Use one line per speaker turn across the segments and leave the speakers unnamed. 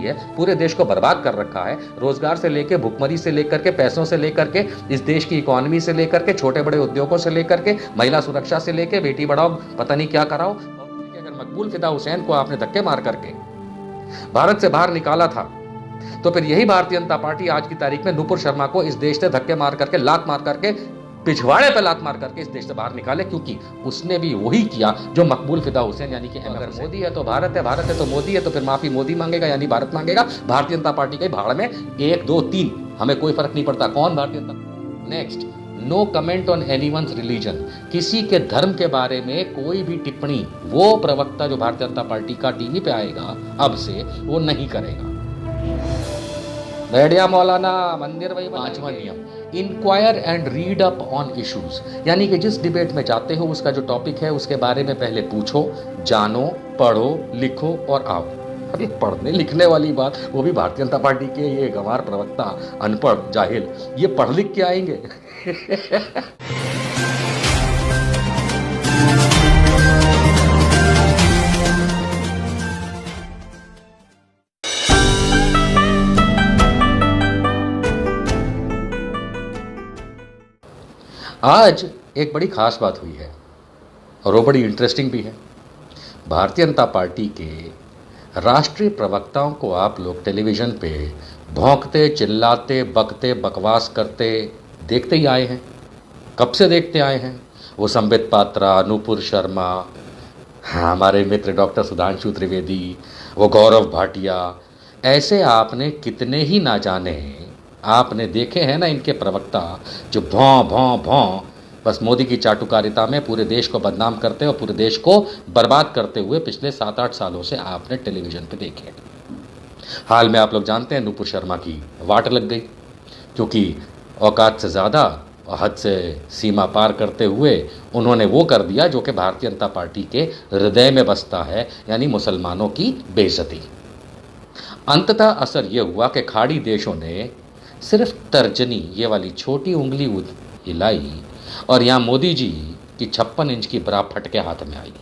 है, पूरे देश को बर्बाद कर रखा है। रोजगार से लेकर, भुखमरी से लेकर के, पैसों से लेकर के, इस देश की इकोनॉमी से लेकर के, छोटे बड़े उद्योगों से लेकर के, महिला सुरक्षा से लेकर, बेटी बढ़ाओ पता नहीं क्या कराओ। अगर मकबूल फिदा हुसैन को आपने धक्के मार करके भारत से बाहर निकाला था, तो फिर यही भारतीय जनता पार्टी आज की तारीख में नुपुर शर्मा को इस देश से धक्के मार करके, लात मार करके, पिछवाड़े पे लात मार करके इस देश से बाहर निकाले, क्योंकि उसने भी वही किया जो मकबूल फिदा हुसैन यानी कि अगर मोदी है तो भारत है, भारत है तो मोदी है, तो फिर माफी मोदी मांगेगा यानी भारत मांगेगा। भारतीय जनता पार्टी के भाड़ में 1 2 3 हमें कोई फर्क नहीं पड़ता कौन भारतीय जनता। Next, no comment on anyone's religion. किसी के धर्म के बारे में कोई भी टिप्पणी वो प्रवक्ता जो भारतीय जनता पार्टी का टीवी पे आएगा अब से वो नहीं करेगा। बैठ मौलाना, मंदिर वही। 5वां नियम, inquire and read up on issues, यानी कि जिस डिबेट में जाते हो उसका जो टॉपिक है उसके बारे में पहले पूछो, जानो, पढ़ो, लिखो और आओ। अब ये पढ़ने लिखने वाली बात, वो भी भारतीय जनता पार्टी के ये गंवार प्रवक्ता, अनपढ़ जाहिल, ये पढ़ लिख के आएंगे। आज एक बड़ी खास बात हुई है और वो बड़ी इंटरेस्टिंग भी है। भारतीय जनता पार्टी के राष्ट्रीय प्रवक्ताओं को आप लोग टेलीविज़न पे भौंकते, चिल्लाते, बकते, बकवास करते देखते ही आए हैं। कब से देखते आए हैं? वो संबित पात्रा, नुपुर शर्मा, हमारे मित्र डॉक्टर सुधांशु त्रिवेदी, वो गौरव भाटिया, ऐसे आपने कितने ही ना जाने आपने देखे हैं ना इनके प्रवक्ता जो भौं भौं भौं बस मोदी की चाटुकारिता में पूरे देश को बदनाम करते और पूरे देश को बर्बाद करते हुए पिछले 7-8 सालों से आपने टेलीविज़न पे देखे। हाल में आप लोग जानते हैं नुपुर शर्मा की वाट लग गई, क्योंकि औकात से ज़्यादा और हद से सीमा पार करते हुए उन्होंने वो कर दिया जो कि भारतीय जनता पार्टी के हृदय में बसता है, यानी मुसलमानों की बेइज्जती। अंततः असर ये हुआ कि खाड़ी देशों ने सिर्फ तर्जनी, ये वाली छोटी उंगली हिलाई और यहाँ मोदी जी की 56 इंच की बरा फटके हाथ में आई।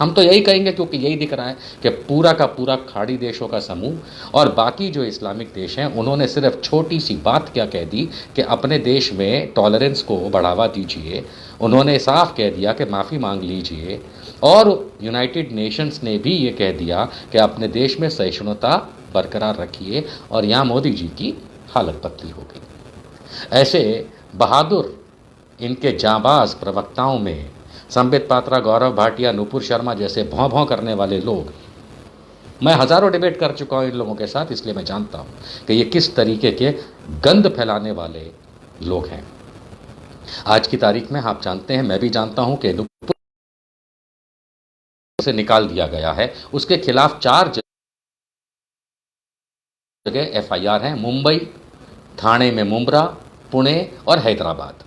हम तो यही कहेंगे, क्योंकि यही दिख रहा है कि पूरा का पूरा खाड़ी देशों का समूह और बाकी जो इस्लामिक देश हैं उन्होंने सिर्फ छोटी सी बात क्या कह दी कि अपने देश में टॉलरेंस को बढ़ावा दीजिए। उन्होंने साफ कह दिया कि माफ़ी मांग लीजिए, और यूनाइटेड नेशंस ने भी ये कह दिया कि अपने देश में सहिष्णुता बरकरार रखिए, और यहाँ मोदी जी की हालत पतली हो गई। ऐसे बहादुर इनके जांबाज प्रवक्ताओं में संबित पात्रा, गौरव भाटिया, नुपुर शर्मा जैसे भौं भौं करने वाले लोग, मैं हज़ारों डिबेट कर चुका हूं इन लोगों के साथ, इसलिए मैं जानता हूं कि ये किस तरीके के गंद फैलाने वाले लोग हैं। आज की तारीख में आप जानते हैं, मैं भी जानता हूं कि नुपुर से निकाल दिया गया है, उसके खिलाफ 4 जगह FIR हैं, मुंबई, थाने में मुंब्रा, पुणे और हैदराबाद,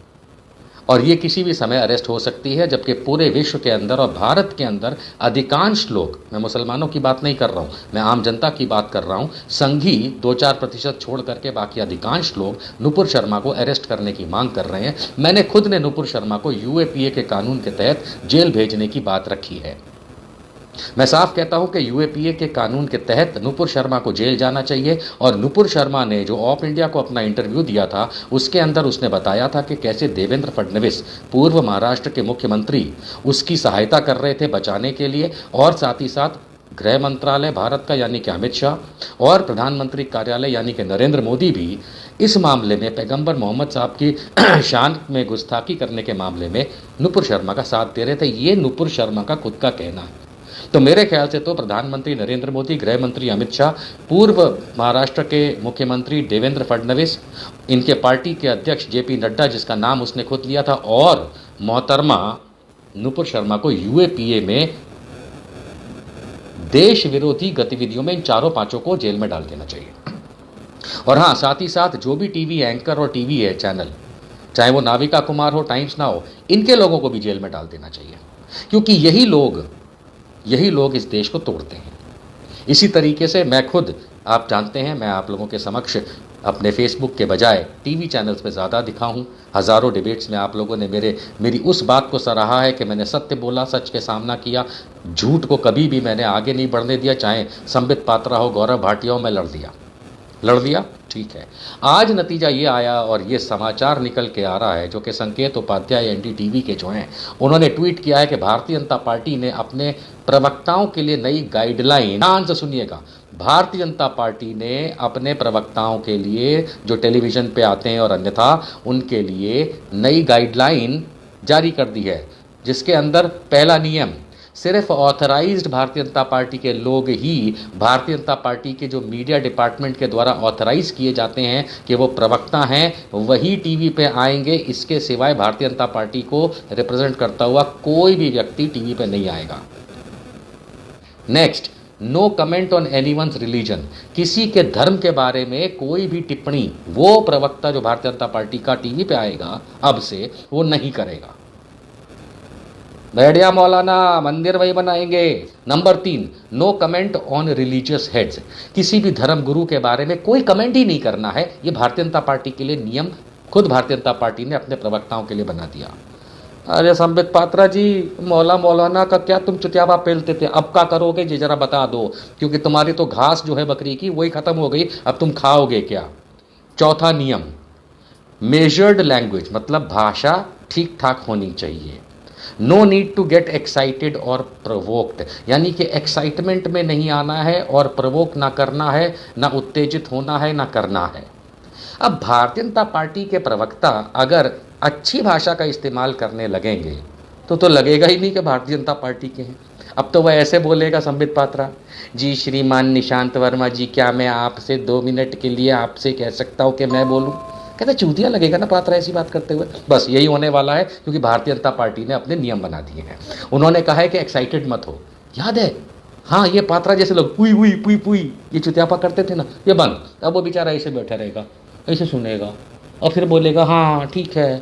और ये किसी भी समय अरेस्ट हो सकती है। जबकि पूरे विश्व के अंदर और भारत के अंदर अधिकांश लोग, मैं मुसलमानों की बात नहीं कर रहा हूँ, मैं आम जनता की बात कर रहा हूँ, संघी 2-4% छोड़ करके बाकी अधिकांश लोग नुपुर शर्मा को अरेस्ट करने की मांग कर रहे हैं। मैंने खुद ने नुपुर शर्मा को UAPA के कानून के तहत जेल भेजने की बात रखी है। मैं साफ कहता हूं कि UAPA के कानून के तहत नुपुर शर्मा को जेल जाना चाहिए। और नुपुर शर्मा ने जो ऑफ इंडिया को अपना इंटरव्यू दिया था उसके अंदर उसने बताया था कि कैसे देवेंद्र फडणवीस, पूर्व महाराष्ट्र के मुख्यमंत्री, उसकी सहायता कर रहे थे बचाने के लिए, और साथ ही साथ गृह मंत्रालय भारत का यानी कि अमित शाह और प्रधानमंत्री कार्यालय यानी कि नरेंद्र मोदी भी इस मामले में पैगंबर मोहम्मद साहब की शान में गुस्ताखी करने के मामले में नुपुर शर्मा का साथ दे रहे थे। ये नुपुर शर्मा का खुद का कहना है। तो मेरे ख्याल से तो प्रधानमंत्री नरेंद्र मोदी, गृह मंत्री अमित शाह, पूर्व महाराष्ट्र के मुख्यमंत्री देवेंद्र फडणवीस, इनके पार्टी के अध्यक्ष JP नड्डा जिसका नाम उसने खुद लिया था, और मोहतरमा नुपुर शर्मा को UAPA में देश विरोधी गतिविधियों में इन 4-5 को जेल में डाल देना चाहिए। और हाँ, साथ ही साथ जो भी टीवी एंकर और टीवी है चैनल, चाहे वो नाविका कुमार हो, टाइम्स ना हो, इनके लोगों को भी जेल में डाल देना चाहिए, क्योंकि यही लोग इस देश को तोड़ते हैं। इसी तरीके से मैं खुद, आप जानते हैं, मैं आप लोगों के समक्ष अपने फेसबुक के बजाय टीवी चैनल्स पे ज़्यादा दिखा हूँ। हज़ारों डिबेट्स में आप लोगों ने मेरी उस बात को सराहा है कि मैंने सत्य बोला, सच के सामना किया, झूठ को कभी भी मैंने आगे नहीं बढ़ने दिया, चाहे संबित पात्रा हो, गौरव भाटिया हो, मैं लड़ दिया। ठीक है, आज नतीजा ये आया और ये समाचार निकल के आ रहा है, जो कि संकेत उपाध्याय एनडीटीवी के जो हैं, उन्होंने ट्वीट किया है कि भारतीय जनता पार्टी ने अपने प्रवक्ताओं के लिए नई गाइडलाइन, ध्यान से सुनिएगा, भारतीय जनता पार्टी ने अपने प्रवक्ताओं के लिए जो टेलीविज़न पे आते हैं और अन्यथा उनके लिए नई गाइडलाइन जारी कर दी है, जिसके अंदर पहला नियम, सिर्फ ऑथराइज्ड भारतीय जनता पार्टी के लोग ही भारतीय जनता पार्टी के जो मीडिया डिपार्टमेंट के द्वारा ऑथराइज किए जाते हैं कि वो प्रवक्ता हैं, वही टीवी पे आएंगे। इसके सिवाय भारतीय जनता पार्टी को रिप्रेजेंट करता हुआ कोई भी व्यक्ति टीवी पे नहीं आएगा। Next, no comment on anyone's religion, किसी के धर्म के बारे में कोई भी टिप्पणी वो प्रवक्ता जो भारतीय जनता पार्टी का टीवी पे आएगा अब से वो नहीं करेगा। बैठिया मौलाना, मंदिर वही बनाएंगे। Number 3, no comment on religious heads, किसी भी धर्म गुरु के बारे में कोई कमेंट ही नहीं करना है। ये भारतीय जनता पार्टी के लिए नियम खुद भारतीय जनता पार्टी ने अपने प्रवक्ताओं के लिए बना दिया। अरे संबित पात्रा जी, मौलाना का क्या तुम चुतियाबा पेलते थे, अब क्या करोगे जी जरा बता दो, क्योंकि तुम्हारी तो घास जो है बकरी की वही खत्म हो गई, अब तुम खाओगे क्या। चौथा नियम, मेजर्ड लैंग्वेज, मतलब भाषा ठीक ठाक होनी चाहिए। No need to get excited और प्रोवोक्ड, यानी कि एक्साइटमेंट में नहीं आना है और प्रोवोक ना करना है, ना उत्तेजित होना है, ना करना है। अब भारतीय जनता पार्टी के प्रवक्ता अगर अच्छी भाषा का इस्तेमाल करने लगेंगे तो लगेगा ही नहीं कि भारतीय जनता पार्टी के हैं। अब तो वह ऐसे बोलेगा संबित पात्रा जी, श्रीमान निशांत वर्मा जी, क्या मैं आपसे 2 मिनट के लिए आपसे कह सकता हूँ कि मैं बोलूँ। कहते चूतिया लगेगा ना पात्रा ऐसी बात करते हुए। बस यही होने वाला है, क्योंकि भारतीय जनता पार्टी ने अपने नियम बना दिए हैं। उन्होंने कहा है कि एक्साइटेड मत हो। याद है, हाँ, ये पात्रा जैसे लोग पुई पुई पुई पुई ये चुतियापा करते थे ना, ये बंद। अब वो बेचारा ऐसे बैठा रहेगा, ऐसे सुनेगा और फिर बोलेगा हाँ ठीक है,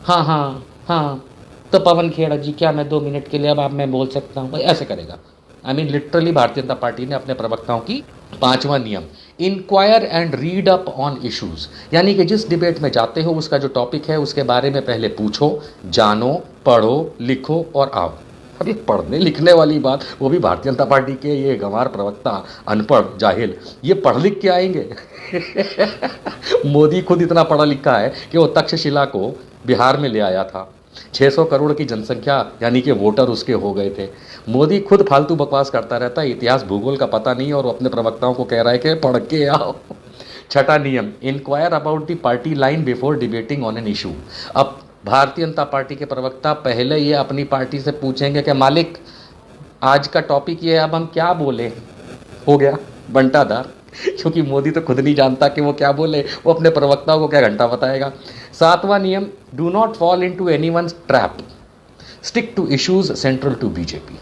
हाँ हाँ हाँ, तो पवन खेड़ा जी, क्या मैं 2 मिनट के लिए अब आप मैं बोल सकता हूँ, ऐसे करेगा। लिटरली भारतीय जनता पार्टी ने अपने प्रवक्ताओं की 5वां नियम, inquire and read up on issues, यानी कि जिस डिबेट में जाते हो उसका जो टॉपिक है उसके बारे में पहले पूछो, जानो, पढ़ो, लिखो और आओ। अब ये पढ़ने लिखने वाली बात, वो भी भारतीय जनता पार्टी के ये गंवार प्रवक्ता, अनपढ़ जाहिल, ये पढ़ लिख के आएंगे। मोदी खुद इतना पढ़ा लिखा है कि वो तक्षशिला को बिहार में ले आया था। 600 करोड़ की जनसंख्या यानी कि वोटर उसके हो गए थे। मोदी खुद फालतू बकवास करता रहता है, इतिहास भूगोल का पता नहीं, और वो अपने प्रवक्ताओं को कह रहा है कि पढ़ के आओ। छठा नियम, inquire about the party line before debating on an issue. अब भारतीय जनता पार्टी के प्रवक्ता पहले ये अपनी पार्टी से पूछेंगे कि मालिक आज का टॉपिक ये है, अब हम क्या बोले। हो गया बंटाधार, क्योंकि मोदी तो खुद नहीं जानता कि वो क्या बोले, वो अपने प्रवक्ताओं को क्या घंटा बताएगा। 7वां नियम, do not fall into anyone's trap, stick to issues central to BJP.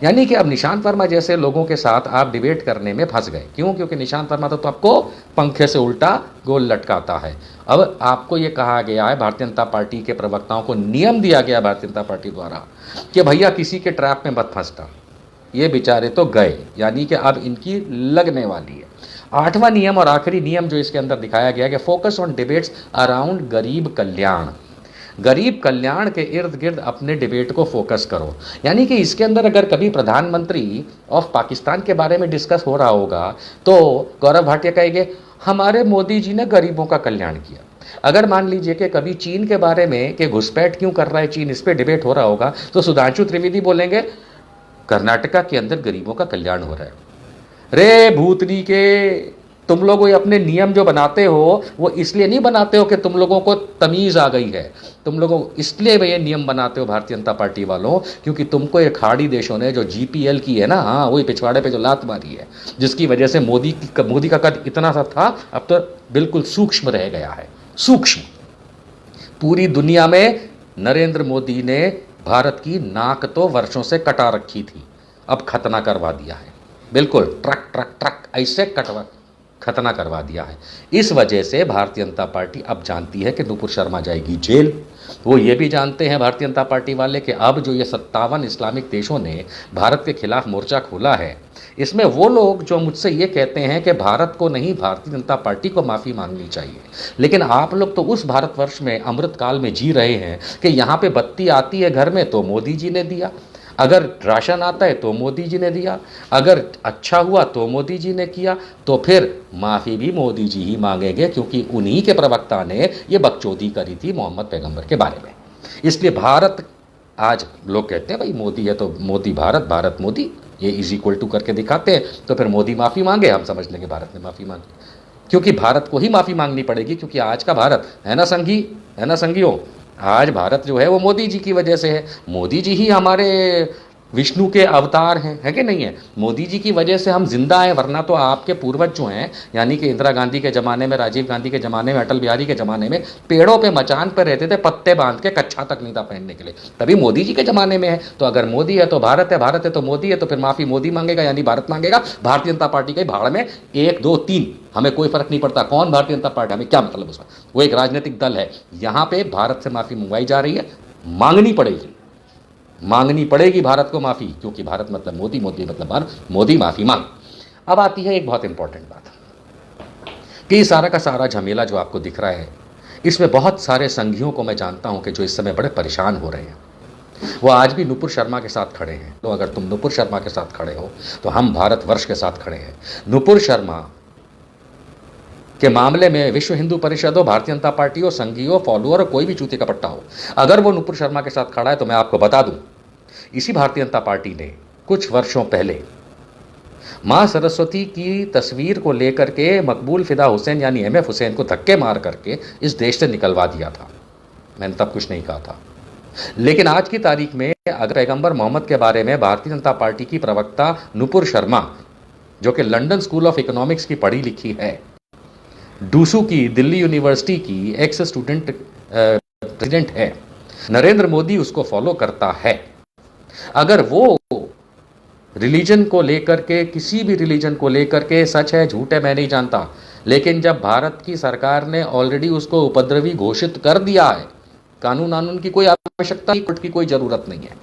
यानी कि अब निशांत वर्मा जैसे लोगों के साथ आप डिबेट करने में फंस गए। क्यों? क्योंकि निशांत वर्मा तो आपको पंखे से उल्टा गोल लटकाता है। अब आपको ये कहा गया है, भारतीय जनता पार्टी के प्रवक्ताओं को नियम दिया गया भारतीय जनता पार्टी द्वारा कि भैया किसी के ट्रैप में मत फंसना। ये बेचारे तो गए, यानी कि अब इनकी लगने वाली है। 8वां नियम और आखिरी नियम जो इसके अंदर दिखाया गया कि फोकस ऑन डिबेट्स अराउंड गरीब कल्याण, गरीब कल्याण के इर्द गिर्द अपने डिबेट को फोकस करो। यानी कि इसके अंदर अगर कभी प्रधानमंत्री ऑफ पाकिस्तान के बारे में डिस्कस हो रहा होगा तो गौरव भाटिया कहेंगे हमारे मोदी जी ने गरीबों का कल्याण किया। अगर मान लीजिए कि कभी चीन के बारे में कि घुसपैठ क्यों कर रहा है चीन, इस पर डिबेट हो रहा होगा तो सुधांशु त्रिवेदी बोलेंगे कर्नाटका के अंदर गरीबों का कल्याण हो रहा है। रे भूतनी के, तुम लोग ये अपने नियम जो बनाते हो वो इसलिए नहीं बनाते हो कि तुम लोगों को तमीज़ आ गई है, तुम लोगों इसलिए ये नियम बनाते हो भारतीय जनता पार्टी वालों, क्योंकि तुमको ये खाड़ी देशों ने जो जीपीएल की है ना, हाँ वही पिछवाड़े पे जो लात मारी है, जिसकी वजह से मोदी का कद इतना सा था अब तो बिल्कुल सूक्ष्म रह गया है। सूक्ष्म, पूरी दुनिया में नरेंद्र मोदी ने भारत की नाक तो वर्षों से कटा रखी थी, अब खतना करवा दिया है, बिल्कुल ट्रक ट्रक ट्रक ऐसे खतना करवा दिया है। इस वजह से भारतीय जनता पार्टी अब जानती है कि नुपुर शर्मा जाएगी जेल। वो ये भी जानते हैं भारतीय जनता पार्टी वाले कि अब जो ये 57 इस्लामिक देशों ने भारत के खिलाफ मोर्चा खोला है, इसमें वो लोग जो मुझसे ये कहते हैं कि भारत को नहीं भारतीय जनता पार्टी को माफ़ी मांगनी चाहिए, लेकिन आप लोग तो उस भारतवर्ष में अमृतकाल में जी रहे हैं कि यहाँ पे बत्ती आती है घर में तो मोदी जी ने दिया, अगर राशन आता है तो मोदी जी ने दिया, अगर अच्छा हुआ तो मोदी जी ने किया, तो फिर माफ़ी भी मोदी जी ही मांगेंगे, क्योंकि उन्हीं के प्रवक्ता ने ये बकचोदी करी थी मोहम्मद पैगंबर के बारे में। इसलिए भारत, आज लोग कहते हैं भाई मोदी है तो मोदी भारत, भारत मोदी, ये इज इक्वल टू करके दिखाते हैं, तो फिर मोदी माफ़ी मांगे, हम समझ लेंगे भारत ने माफ़ी मांगी, क्योंकि भारत को ही माफ़ी मांगनी पड़ेगी, क्योंकि आज का भारत है ना संघी, है ना संघियों, आज भारत जो है वो मोदी जी की वजह से है। मोदी जी ही हमारे विष्णु के अवतार हैं, है कि नहीं है? मोदी जी की वजह से हम जिंदा हैं, वरना तो आपके पूर्वज जो हैं, यानी कि इंदिरा गांधी के ज़माने में, राजीव गांधी के ज़माने में, अटल बिहारी के ज़माने में पेड़ों पे मचान पर रहते थे, पत्ते बांध के, कच्छा तक नहीं था पहनने के लिए, तभी मोदी जी के ज़माने में है। तो अगर मोदी है तो भारत है, भारत है तो मोदी है, तो फिर माफ़ी मोदी मांगेगा, यानी भारत मांगेगा। भारतीय जनता पार्टी के भाड़ में 1 2 3 हमें कोई फर्क नहीं पड़ता कौन भारतीय जनता पार्टी, हमें क्या मतलब उसका, वो एक राजनीतिक दल है। यहाँ पे भारत से माफ़ी मंगवाई जा रही है, मांगनी पड़ेगी, मांगनी पड़ेगी भारत को माफ़ी, क्योंकि भारत मतलब मोदी, मोदी मतलब भारत, मोदी माफ़ी मांग। अब आती है एक बहुत इंपॉर्टेंट बात कि सारा का सारा झमेला जो आपको दिख रहा है, इसमें बहुत सारे संघियों को मैं जानता हूं कि जो इस समय बड़े परेशान हो रहे हैं, वो आज भी नुपुर शर्मा के साथ खड़े हैं। तो अगर तुम नुपुर शर्मा के साथ खड़े हो तो हम भारतवर्ष के साथ खड़े हैं। नुपुर शर्मा के मामले में विश्व हिंदू परिषद हो, भारतीय जनता पार्टी हो, संघी हो, फॉलोअर हो, कोई भी चूते का पट्टा हो, अगर वो नुपुर शर्मा के साथ खड़ा है तो मैं आपको बता दूं, इसी भारतीय जनता पार्टी ने कुछ वर्षों पहले मां सरस्वती की तस्वीर को लेकर के मकबूल फिदा हुसैन यानी MF हुसैन को धक्के मार करके इस देश से निकलवा दिया था। मैंने तब कुछ नहीं कहा था, लेकिन आज की तारीख में अगर पैगंबर मोहम्मद के बारे में भारतीय जनता पार्टी की प्रवक्ता नुपुर शर्मा, जो कि लंदन स्कूल ऑफ इकोनॉमिक्स की पढ़ी लिखी है, डूसू की, दिल्ली यूनिवर्सिटी की एक्स स्टूडेंट प्रेसिडेंट है, नरेंद्र मोदी उसको फॉलो करता है, अगर वो रिलीजन को लेकर के, किसी भी रिलीजन को लेकर के, सच है झूठ है मैं नहीं जानता, लेकिन जब भारत की सरकार ने ऑलरेडी उसको उपद्रवी घोषित कर दिया है, कानून कानून की कोई आवश्यकता नहीं, कोर्ट की कोई जरूरत नहीं है।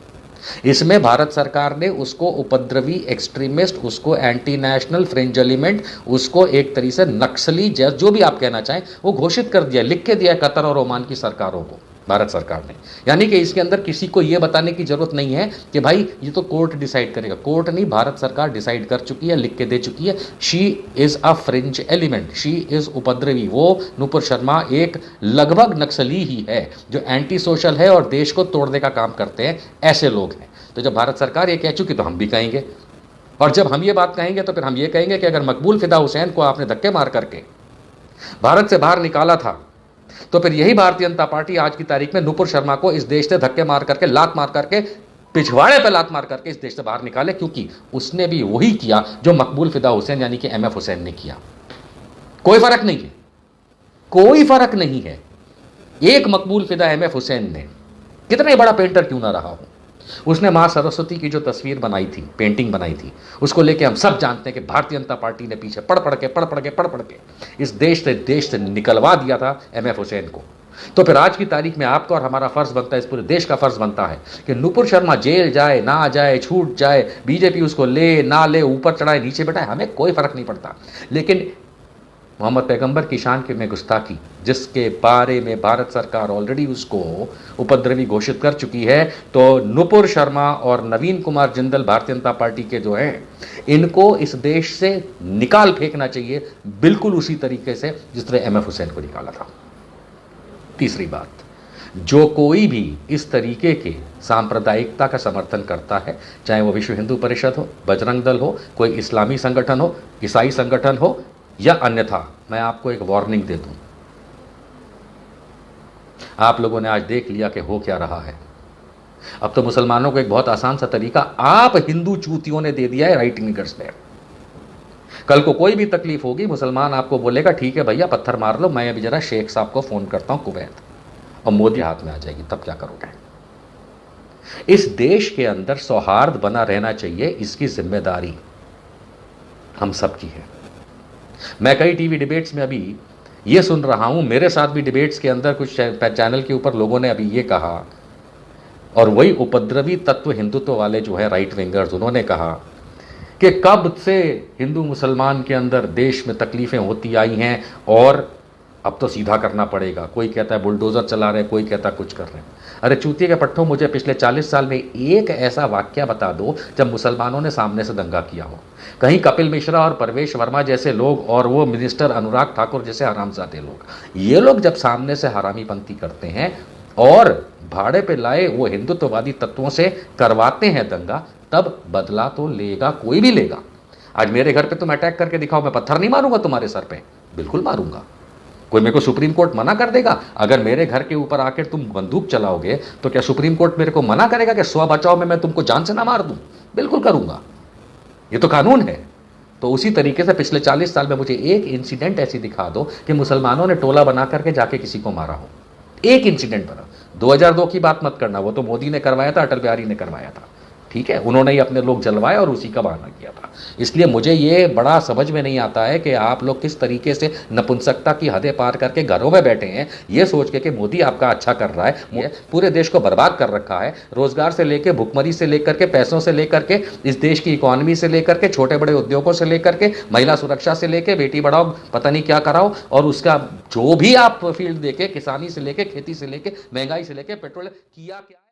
इसमें भारत सरकार ने उसको उपद्रवी, एक्सट्रीमिस्ट, उसको एंटी नेशनल, फ्रिंज एलिमेंट, उसको एक तरीके से नक्सली, जो भी आप कहना चाहें, वो घोषित कर दिया, लिख के दिया कतर और ओमान की सरकारों को, भारत सरकार ने। यानी कि इसके अंदर किसी को यह बताने की जरूरत नहीं है कि भाई ये तो कोर्ट डिसाइड करेगा, कोर्ट नहीं, भारत सरकार डिसाइड कर चुकी है, लिख के दे चुकी है। She is a fringe element, she is उपद्रवी। वो नुपुर शर्मा एक लगभग नक्सली ही है, जो एंटी सोशल है और देश को तोड़ने का काम करते हैं, ऐसे लोग हैं। तो जब भारत सरकार ये कह चुकी तो हम भी कहेंगे, और जब हम ये बात कहेंगे तो फिर हम ये कहेंगे कि अगर मकबूल फिदा हुसैन को आपने धक्के मार करके भारत से बाहर निकाला था, तो फिर यही भारतीय जनता पार्टी आज की तारीख में नुपुर शर्मा को इस देश से धक्के मार करके, लात मार करके, पिछवाड़े पे लात मार करके इस देश से बाहर निकाले, क्योंकि उसने भी वही किया जो मकबूल फिदा हुसैन यानी कि MF हुसैन ने किया। कोई फर्क नहीं है, कोई फर्क नहीं है। एक मकबूल फिदा MF हुसैन ने, कितना बड़ा पेंटर क्यों ना रहा हो, उसने मां सरस्वती की जो तस्वीर बनाई थी, पेंटिंग बनाई थी, उसको लेके हम सब जानते हैं कि भारतीय जनता पार्टी ने पीछे पढ़ पढ़ के इस देश से निकलवा दिया था MF हुसैन को। तो फिर आज की तारीख में आपका और हमारा फर्ज बनता है, इस पूरे देश का फर्ज बनता है कि नुपुर शर्मा जेल जाए ना जाए, छूट जाए, बीजेपी उसको ले ना ले, ऊपर चढ़ाए नीचे बैठाए, हमें कोई फर्क नहीं पड़ता, लेकिन मोहम्मद पैगंबर की शान के में गुस्ताखी, जिसके बारे में भारत सरकार ऑलरेडी उसको उपद्रवी घोषित कर चुकी है, तो नुपुर शर्मा और नवीन कुमार जिंदल भारतीय जनता पार्टी के जो हैं, इनको इस देश से निकाल फेंकना चाहिए, बिल्कुल उसी तरीके से जिस तरह MF हुसैन को निकाला था। तीसरी बात, जो कोई भी इस तरीके के सांप्रदायिकता का समर्थन करता है, चाहे वो विश्व हिंदू परिषद हो, बजरंग दल हो, कोई इस्लामी संगठन हो, ईसाई संगठन हो, या अन्यथा, मैं आपको एक वार्निंग दे दूं, आप लोगों ने आज देख लिया कि हो क्या रहा है। अब तो मुसलमानों को एक बहुत आसान सा तरीका आप हिंदू चूतियों ने दे दिया है, राइट विंगर्स ने। कल को कोई भी तकलीफ होगी, मुसलमान आपको बोलेगा ठीक है भैया पत्थर मार लो, मैं अभी जरा शेख साहब को फोन करता हूं कुवैत, और मोदी हाथ में आ जाएगी, तब क्या करोगे? इस देश के अंदर सौहार्द बना रहना चाहिए, इसकी जिम्मेदारी हम सबकी है। मैं कई टीवी डिबेट्स में अभी ये सुन रहा हूं, मेरे साथ भी डिबेट्स के अंदर कुछ चैनल के ऊपर लोगों ने अभी ये कहा, और वही उपद्रवी तत्व हिंदुत्व वाले जो है राइट विंगर्स, उन्होंने कहा कि कब से हिंदू मुसलमान के अंदर देश में तकलीफें होती आई हैं, और अब तो सीधा करना पड़ेगा, कोई कहता है बुलडोज़र चला रहे, कोई कहता कुछ कर रहे हैं। अरे चूतिए के पट्टों, मुझे पिछले 40 साल में एक ऐसा वाक्य बता दो जब मुसलमानों ने सामने से दंगा किया हो। कहीं कपिल मिश्रा और परवेश वर्मा जैसे लोग और वो मिनिस्टर अनुराग ठाकुर जैसे हरामजादे लोग, ये लोग जब सामने से हरामी पंक्ति करते हैं और भाड़े पे लाए वो हिंदुत्ववादी तत्वों से करवाते हैं दंगा, तब बदला तो लेगा, कोई भी लेगा। आज मेरे घर पे तुम अटैक करके दिखाओ, मैं पत्थर नहीं मारूंगा तुम्हारे सर पे, बिल्कुल मारूंगा। कोई मेरे को सुप्रीम कोर्ट मना कर देगा? अगर मेरे घर के ऊपर आकर तुम बंदूक चलाओगे तो क्या सुप्रीम कोर्ट मेरे को मना करेगा कि स्व बचाव में मैं तुमको जान से ना मार दूं? बिल्कुल करूंगा, ये तो कानून है। तो उसी तरीके से पिछले 40 साल में मुझे एक इंसिडेंट ऐसी दिखा दो कि मुसलमानों ने टोला बना करके जाके किसी को मारा हो, एक इंसिडेंट बना। 2002 की बात मत करना, वो तो मोदी ने करवाया था, अटल बिहारी ने करवाया था, ठीक है, उन्होंने ही अपने लोग जलवाए और उसी का बहाना किया था। इसलिए मुझे ये बड़ा समझ में नहीं आता है कि आप लोग किस तरीके से नपुंसकता की हदें पार करके घरों में बैठे हैं, ये सोच के कि मोदी आपका अच्छा कर रहा है, पूरे देश को बर्बाद कर रखा है, रोजगार से लेकर, भुखमरी से लेकर के, पैसों से लेकर के, इस देश की इकोनॉमी से लेकर के, छोटे बड़े उद्योगों से लेकर के, महिला सुरक्षा से लेकर, बेटी बढ़ाओ, पता नहीं क्या कराओ, और उसका जो भी आप फील्ड देखे, किसानी से लेकर, खेती से लेकर, महंगाई से लेकर, पेट्रोल, किया क्या।